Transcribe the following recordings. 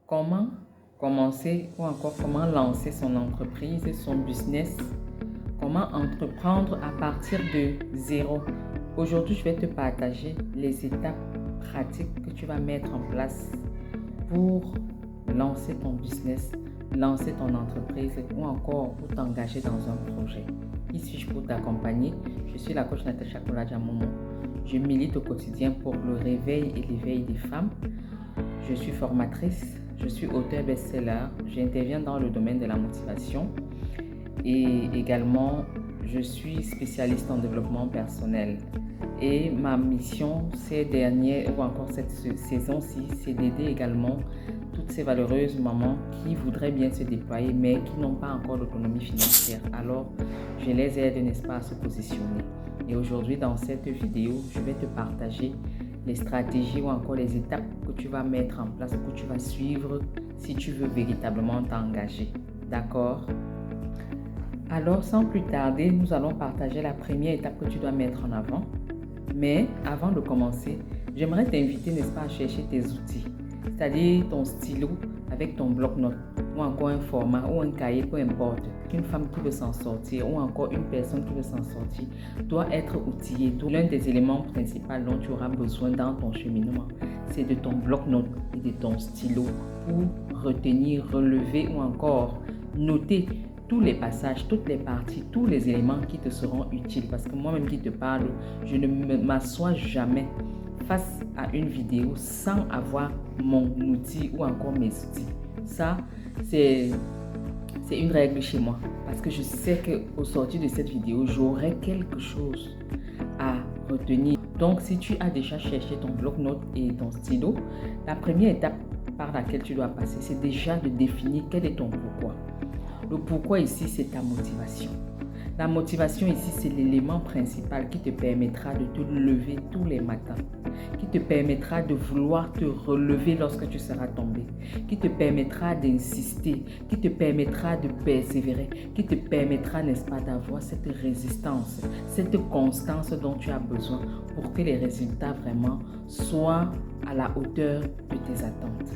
Comment commencer ou encore comment lancer son entreprise, son business, comment entreprendre à partir de zéro. Aujourd'hui, je vais te partager les étapes pratiques que tu vas mettre en place pour lancer ton business, lancer ton entreprise ou encore pour t'engager dans un projet. Qui suis-je pour t'accompagner? Je suis la coach Natacha Koladjamomo. Je milite au quotidien pour le réveil et l'éveil des femmes. Je suis formatrice, je suis auteur best-seller, j'interviens dans le domaine de la motivation et également je suis spécialiste en développement personnel. Et ma mission ces dernières ou encore cette saison-ci, c'est d'aider également toutes ces valeureuses mamans qui voudraient bien se déployer mais qui n'ont pas encore d'autonomie financière. Alors, je les aide, n'est-ce pas, à se positionner. Et aujourd'hui, dans cette vidéo, je vais te partager les stratégies ou encore les étapes que tu vas mettre en place, que tu vas suivre si tu veux véritablement t'engager. D'accord? Alors, sans plus tarder, nous allons partager la première étape que tu dois mettre en avant. Mais avant de commencer, j'aimerais t'inviter, n'est-ce pas, à chercher tes outils, c'est-à-dire ton stylo avec ton bloc-notes ou encore un format ou un cahier, peu importe. Une femme qui veut s'en sortir ou encore une personne qui veut s'en sortir doit être outillée. L'un des éléments principaux dont tu auras besoin dans ton cheminement, c'est de ton bloc-notes et de ton stylo pour retenir, relever ou encore noter tous les passages, toutes les parties, tous les éléments qui te seront utiles. Parce que moi-même qui te parle, je ne m'assois jamais face à une vidéo sans avoir mon outil ou encore mes outils. Ça, c'est une règle chez moi. Parce que je sais qu'au sortir de cette vidéo, j'aurai quelque chose à retenir. Donc, si tu as déjà cherché ton bloc-notes et ton stylo, la première étape par laquelle tu dois passer, c'est déjà de définir quel est ton pourquoi. Le pourquoi ici, c'est ta motivation. La motivation ici, c'est l'élément principal qui te permettra de te lever tous les matins, qui te permettra de vouloir te relever lorsque tu seras tombé, qui te permettra d'insister, qui te permettra de persévérer, qui te permettra, n'est-ce pas, d'avoir cette résistance, cette constance dont tu as besoin pour que les résultats vraiment soient à la hauteur de tes attentes.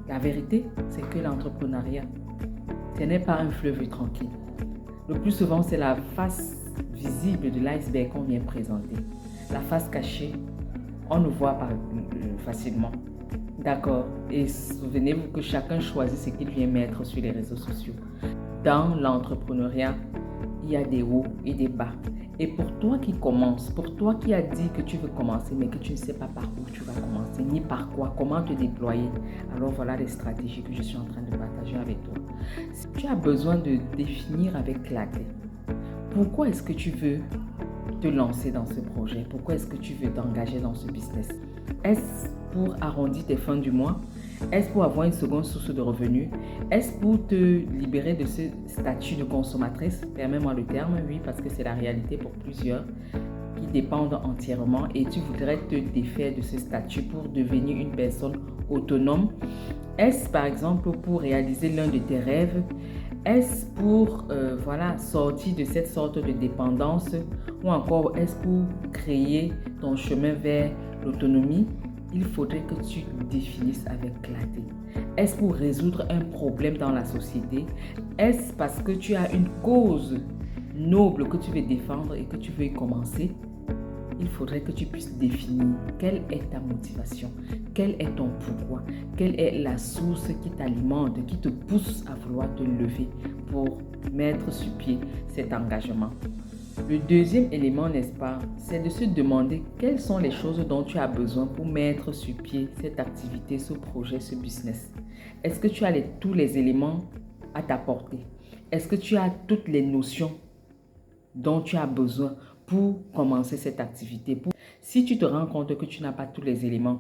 La vérité, c'est que l'entrepreneuriat, ce n'est pas un fleuve tranquille. Le plus souvent, c'est la face visible de l'iceberg qu'on vient présenter. La face cachée, on ne voit pas facilement. D'accord? Et souvenez-vous que chacun choisit ce qu'il vient mettre sur les réseaux sociaux. Dans l'entrepreneuriat, il y a des hauts et des bas. Et pour toi qui commences, pour toi qui as dit que tu veux commencer, mais que tu ne sais pas par où tu vas commencer, ni par quoi, comment te déployer, alors voilà les stratégies que je suis en train de partager avec toi. Si tu as besoin de définir avec clarté, pourquoi est-ce que tu veux te lancer dans ce projet? Pourquoi est-ce que tu veux t'engager dans ce business? Est-ce pour arrondir tes fins du mois? Est-ce pour avoir une seconde source de revenus? Est-ce pour te libérer de ce statut de consommatrice? Permets-moi le terme, oui, parce que c'est la réalité pour plusieurs qui dépendent entièrement et tu voudrais te défaire de ce statut pour devenir une personne autonome. Est-ce par exemple pour réaliser l'un de tes rêves? Est-ce pour sortir de cette sorte de dépendance ou encore est-ce pour créer ton chemin vers l'autonomie? Il faudrait que tu définisses avec clarté. Est-ce pour résoudre un problème dans la société? Est-ce parce que tu as une cause noble que tu veux défendre et que tu veux y commencer? Il faudrait que tu puisses définir quelle est ta motivation, quel est ton pourquoi, quelle est la source qui t'alimente, qui te pousse à vouloir te lever pour mettre sur pied cet engagement. Le deuxième élément, n'est-ce pas, c'est de se demander quelles sont les choses dont tu as besoin pour mettre sur pied cette activité, ce projet, ce business. Est-ce que tu as tous les éléments à t'apporter? Est-ce que tu as toutes les notions dont tu as besoin pour commencer cette activité? Si tu te rends compte que tu n'as pas tous les éléments,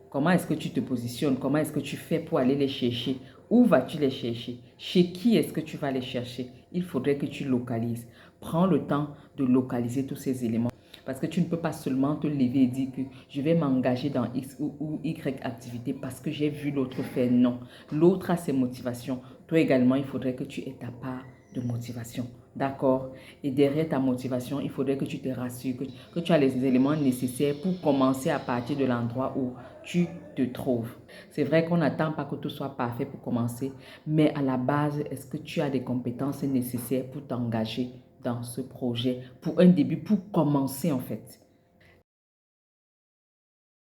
comment est-ce que tu te positionnes? Comment est-ce que tu fais pour aller les chercher? Où vas-tu les chercher? Chez qui est-ce que tu vas les chercher? Il faudrait que tu localises. Prends le temps de localiser tous ces éléments. Parce que tu ne peux pas seulement te lever et dire que je vais m'engager dans X ou Y activité parce que j'ai vu l'autre faire. Non. L'autre a ses motivations. Toi également, il faudrait que tu aies ta part de motivation. D'accord? Et derrière ta motivation, il faudrait que tu te rassures que tu as les éléments nécessaires pour commencer à partir de l'endroit où tu te trouves. C'est vrai qu'on n'attend pas que tout soit parfait pour commencer, mais à la base, est-ce que tu as des compétences nécessaires pour t'engager dans ce projet, pour un début, pour commencer en fait?